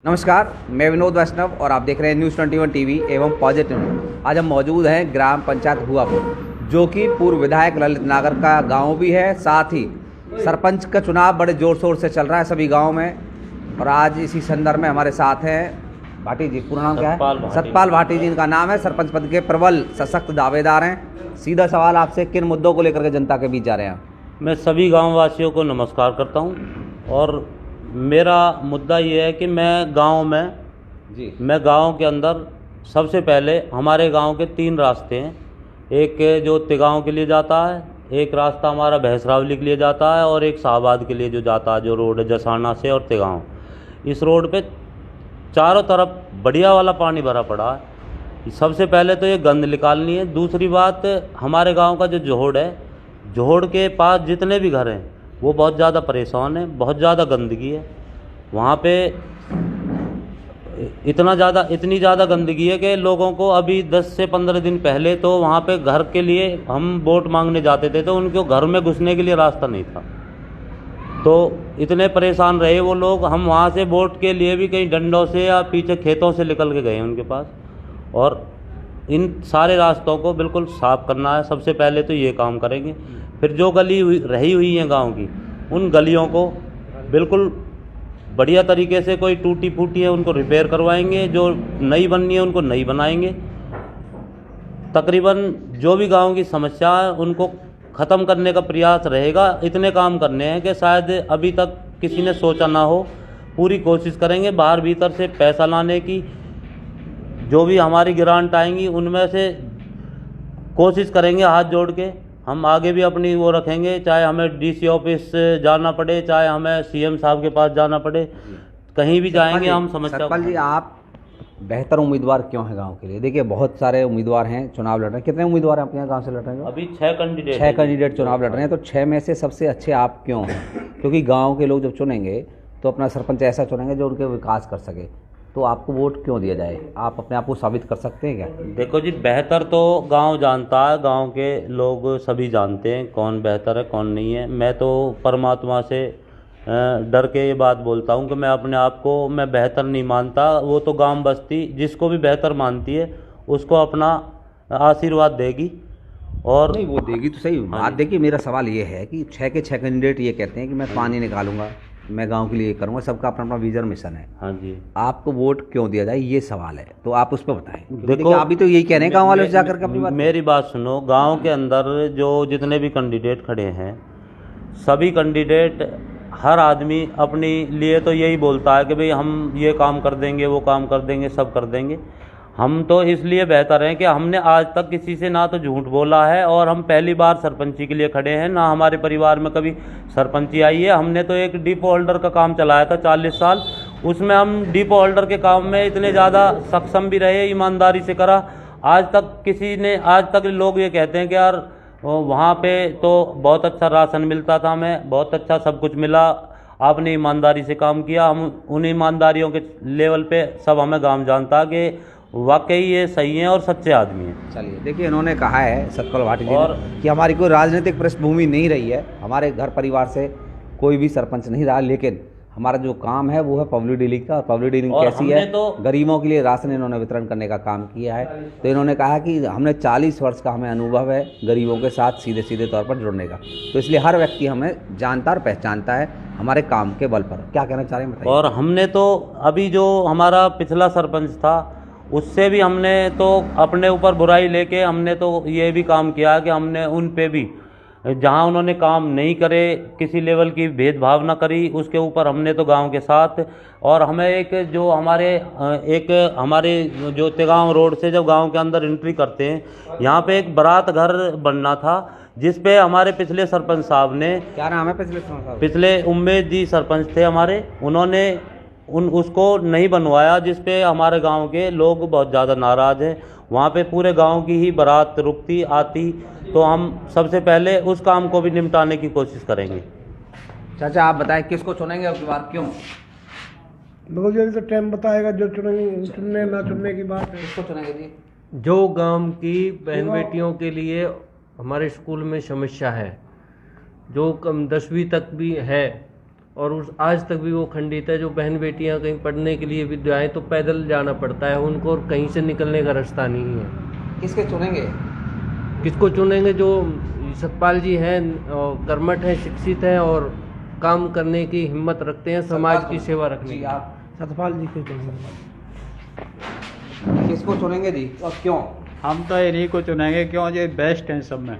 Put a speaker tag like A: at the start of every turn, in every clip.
A: नमस्कार, मैं विनोद वैष्णव और आप देख रहे हैं न्यूज़ 21 टीवी एवं पॉजिटिव। आज हम मौजूद हैं ग्राम पंचायत हुआपुर, जो कि पूर्व विधायक ललित नागर का गांव भी है। साथ ही सरपंच का चुनाव बड़े जोर शोर से चल रहा है सभी गांव में। और आज इसी संदर्भ में हमारे साथ हैं भाटी जी। पूरा नाम क्या है? सतपाल भाटी जी इनका नाम है। सरपंच पद के प्रबल सशक्त दावेदार हैं। सीधा सवाल आपसे, किन मुद्दों को लेकर के जनता के बीच जा रहे हैं?
B: मैं सभी गांव वासियों को नमस्कार करता हूं और मेरा मुद्दा ये है कि मैं गांव के अंदर सबसे पहले हमारे गांव के 3 रास्ते हैं। एक जो तिगांव के लिए जाता है, एक रास्ता हमारा भैंसरावली के लिए जाता है और एक शाहबाद के लिए जो जाता है, जो रोड है जसाना से और तिगांव। इस रोड पे चारों तरफ बढ़िया वाला पानी भरा पड़ा है। सबसे पहले तो ये गंद निकालनी है। दूसरी बात, हमारे गाँव का जो जोहड़ है, जोहड़ के पास जितने भी घर हैं वो बहुत ज़्यादा परेशान है। बहुत ज़्यादा गंदगी है वहाँ पे। इतनी ज़्यादा गंदगी है कि लोगों को अभी 10 से 15 दिन पहले तो वहाँ पे घर के लिए हम वोट मांगने जाते थे तो उनको घर में घुसने के लिए रास्ता नहीं था। तो इतने परेशान रहे वो लोग। हम वहाँ से वोट के लिए भी कहीं डंडों से या पीछे खेतों से निकल के गए उनके पास। और इन सारे रास्तों को बिल्कुल साफ़ करना है। सबसे पहले तो ये काम करेंगे। फिर जो रही हुई हैं गांव की, उन गलियों को बिल्कुल बढ़िया तरीके से, कोई टूटी फूटी है उनको रिपेयर करवाएंगे, जो नई बननी है उनको नई बनाएंगे। तकरीबन जो भी गांव की समस्या है उनको ख़त्म करने का प्रयास रहेगा। इतने काम करने हैं कि शायद अभी तक किसी ने सोचा ना हो। पूरी कोशिश करेंगे बाहर भीतर से पैसा लाने की। जो भी हमारी ग्रांट आएंगी उनमें से कोशिश करेंगे हाथ जोड़ के। हम आगे भी अपनी वो रखेंगे, चाहे हमें डीसी ऑफिस जाना पड़े, चाहे हमें सीएम साहब के पास जाना पड़े, कहीं भी जाएंगे हम समस्या।
A: सतपाल जी, आप बेहतर उम्मीदवार क्यों हैं गांव के लिए? देखिए, बहुत सारे उम्मीदवार हैं, चुनाव लड़ रहे हैं। कितने उम्मीदवार हैं आपके यहाँ गाँव से लड़ रहे हैं?
B: अभी 6
A: कैंडिडेट चुनाव लड़ रहे हैं। तो 6 में से सबसे अच्छे आप क्यों हैं? क्योंकि गाँव के लोग जब चुनेंगे तो अपना सरपंच ऐसा चुनेंगे जो उनके विकास कर सके। तो आपको वोट क्यों दिया जाए? आप अपने आप को साबित कर सकते हैं क्या?
B: देखो जी, बेहतर तो गांव जानता है। गांव के लोग सभी जानते हैं कौन बेहतर है कौन नहीं है। मैं तो परमात्मा से डर के ये बात बोलता हूं कि मैं अपने आप को मैं बेहतर नहीं मानता। वो तो गांव बस्ती जिसको भी बेहतर मानती है उसको अपना आशीर्वाद देगी। और
A: नहीं, वो देगी तो सही बात। देखिए, मेरा सवाल ये है कि 6 के 6 कैंडिडेट ये कहते हैं कि मैं पानी निकालूंगा, मैं गांव के लिए ये करूंगा। सबका अपना अपना विजन मिशन है।
B: हाँ जी,
A: आपको वोट क्यों दिया जाए, ये सवाल है। तो आप उस पर बताएं। देखो, आप भी तो यही कह रहे हैं गाँव वालों से जाकर के अपनी बात।
B: मेरी बात सुनो। गांव के अंदर जो जितने भी कैंडिडेट खड़े हैं, सभी कैंडिडेट, हर आदमी अपने लिए तो यही बोलता है कि भाई हम ये काम कर देंगे, वो काम कर देंगे, सब कर देंगे। हम तो इसलिए बेहतर हैं कि हमने आज तक किसी से ना तो झूठ बोला है और हम पहली बार सरपंची के लिए खड़े हैं। ना हमारे परिवार में कभी सरपंची आई है। हमने तो एक डिपो होल्डर का काम चलाया था 40 साल। उसमें हम डिपो होल्डर के काम में इतने ज़्यादा सक्षम भी रहे, ईमानदारी से करा। आज तक लोग ये कहते हैं कि यार वहाँ पे तो बहुत अच्छा राशन मिलता था, हमें बहुत अच्छा सब कुछ मिला, आपने ईमानदारी से काम किया। हम उन ईमानदारियों के लेवल पे सब हमें गांव जानता कि वाकई ये सही हैं और सच्चे आदमी हैं।
A: चलिए, देखिए, इन्होंने कहा है सतपाल भाटी जी ने कि हमारी कोई राजनीतिक पृष्ठभूमि नहीं रही है, हमारे घर परिवार से कोई भी सरपंच नहीं रहा, लेकिन हमारा जो काम है वो है पब्लिक डीलिंग का। और पब्लिक डीलिंग कैसी है? तो गरीबों के लिए राशन इन्होंने वितरण करने का काम किया है। तो इन्होंने कहा कि हमने 40 वर्ष का हमें अनुभव है गरीबों के साथ सीधे सीधे तौर पर जुड़ने का। तो इसलिए हर व्यक्ति हमें जानता और पहचानता है हमारे काम के बल पर। क्या कहना चाह रहे हैं बताइए।
B: और हमने तो अभी जो हमारा पिछला सरपंच था उससे भी हमने तो अपने ऊपर बुराई लेके हमने तो ये भी काम किया कि हमने उन पे भी, जहां उन्होंने काम नहीं करे, किसी लेवल की भेदभाव ना करी, उसके ऊपर हमने तो गांव के साथ। और हमें एक हमारे जो तिगांव रोड से जब गांव के अंदर एंट्री करते हैं, यहाँ पे एक बारात घर बनना था जिस पे हमारे पिछले सरपंच साहब ने,
A: क्या नाम है पिछले सरपंच साहब?
B: पिछले उम्मेद जी सरपंच थे हमारे, उन्होंने उसको नहीं बनवाया, जिस पे हमारे गांव के लोग बहुत ज़्यादा नाराज़ हैं। वहाँ पे पूरे गांव की ही बारात रुकती आती। तो हम सबसे पहले उस काम को भी निपटाने की कोशिश करेंगे।
A: चाचा, आप बताएं किसको चुनेंगे अब की बार, क्यों?
C: बिल्कुल, जल्दी तो टाइम बताएगा। जो चुनने ना चुनने की बात है।
A: किसको चुनेंगे जी?
D: जो गांव की बहन बेटियों के लिए हमारे स्कूल में समस्या है, जो 10वीं तक भी है, और उस आज तक भी वो खंडित है। जो बहन बेटियां कहीं पढ़ने के लिए भी जाएं तो पैदल जाना पड़ता है उनको, और कहीं से निकलने का रास्ता नहीं है।
A: किसके चुनेंगे?
D: किसको चुनेंगे? जो सतपाल जी हैं, कर्मठ हैं, शिक्षित हैं और काम करने की हिम्मत रखते हैं, समाज की सेवा रखने
A: जी
D: की।
A: आप
C: सतपाल जी के चुनेंगे।
A: किसको चुनेंगे जी और क्यों?
E: हम तो इन्हीं को चुनेंगे, क्यों? ये बेस्ट हैं सब में।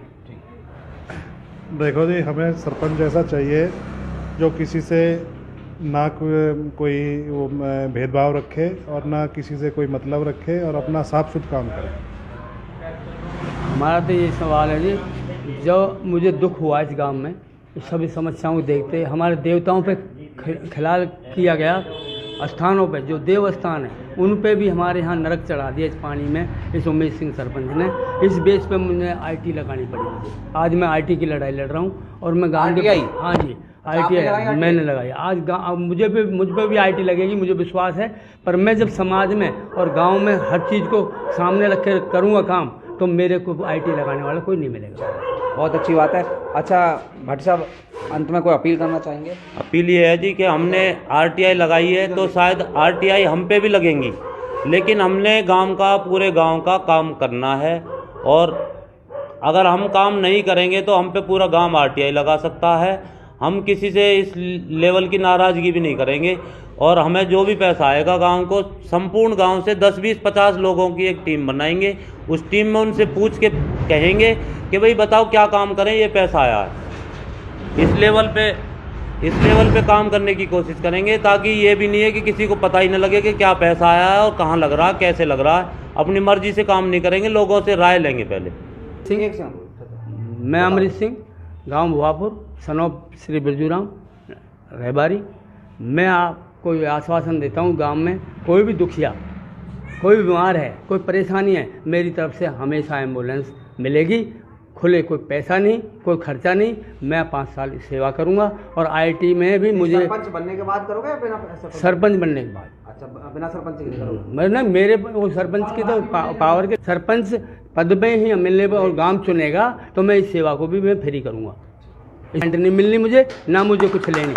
F: देखो जी, हमें सरपंच ऐसा चाहिए जो किसी से ना कोई वो भेदभाव रखे और ना किसी से कोई मतलब रखे और अपना साफ सुथ काम करे।
G: हमारा तो ये सवाल है जी, जो मुझे दुख हुआ इस गांव में, इस सभी समस्याओं को देखते हमारे देवताओं पे खिलाल किया गया, स्थानों पे जो देव स्थान है उन पे भी हमारे यहाँ नरक चढ़ा दिया इस पानी में, इस उमेश सिंह सरपंच ने। इस बेस पे मुझे आईटी लगानी पड़ी मुझे। आज मैं आईटी की लड़ाई लड़ रहा हूँ और मैं गाँव के, हाँ जी आईटी मैंने लगाई। आज मुझ पे भी आईटी लगेगी, मुझे विश्वास है। पर मैं जब समाज में और गांव में हर चीज़ को सामने रख के करूँगा काम, तो मेरे को आईटी लगाने वाला कोई नहीं मिलेगा।
A: बहुत अच्छी बात है। अच्छा भट्ट साहब, अंत में कोई अपील करना चाहेंगे?
B: अपील ये है जी कि हमने आरटीआई लगाई है तो शायद आरटीआई हम पे भी लगेंगी, लेकिन हमने पूरे गांव का काम करना है। और अगर हम काम नहीं करेंगे तो हम पे पूरा गांव आरटीआई लगा सकता है। हम किसी से इस लेवल की नाराज़गी भी नहीं करेंगे। और हमें जो भी पैसा आएगा गांव को, संपूर्ण गांव से 10, 20, 50 लोगों की एक टीम बनाएंगे। उस टीम में उनसे पूछ के कहेंगे कि भाई बताओ क्या काम करें, ये पैसा आया है। इस लेवल पे काम करने की कोशिश करेंगे, ताकि ये भी नहीं है कि किसी को पता ही न लगे कि क्या पैसा आया है और कहाँ लग रहा है, कैसे लग रहा है। अपनी मर्जी से काम नहीं करेंगे, लोगों से राय लेंगे पहले।
G: मैं अमृत सिंह, गांव भुआपुर, सनौब श्री बिरजूराम रहबारी। मैं आपको ये आश्वासन देता हूँ, गांव में कोई भी दुखिया, कोई बीमार है, कोई परेशानी है, मेरी तरफ से हमेशा एम्बुलेंस मिलेगी। खुले, कोई पैसा नहीं, कोई खर्चा नहीं। मैं 5 साल सेवा करूंगा। और आईटी में भी मुझे
A: सरपंच बनने के बाद करोगे या बिना
G: सरपंच बनने के बाद?
A: अच्छा, बिना सरपंच के नहीं करोगे?
G: मैं मेरे वो सरपंच की तो पावर के सरपंच पद में ही मिलने पर और गांव चुनेगा तो मैं इस सेवा को भी मैं फ्री करूंगा। नहीं मिलनी मुझे, ना मुझे कुछ लेनी।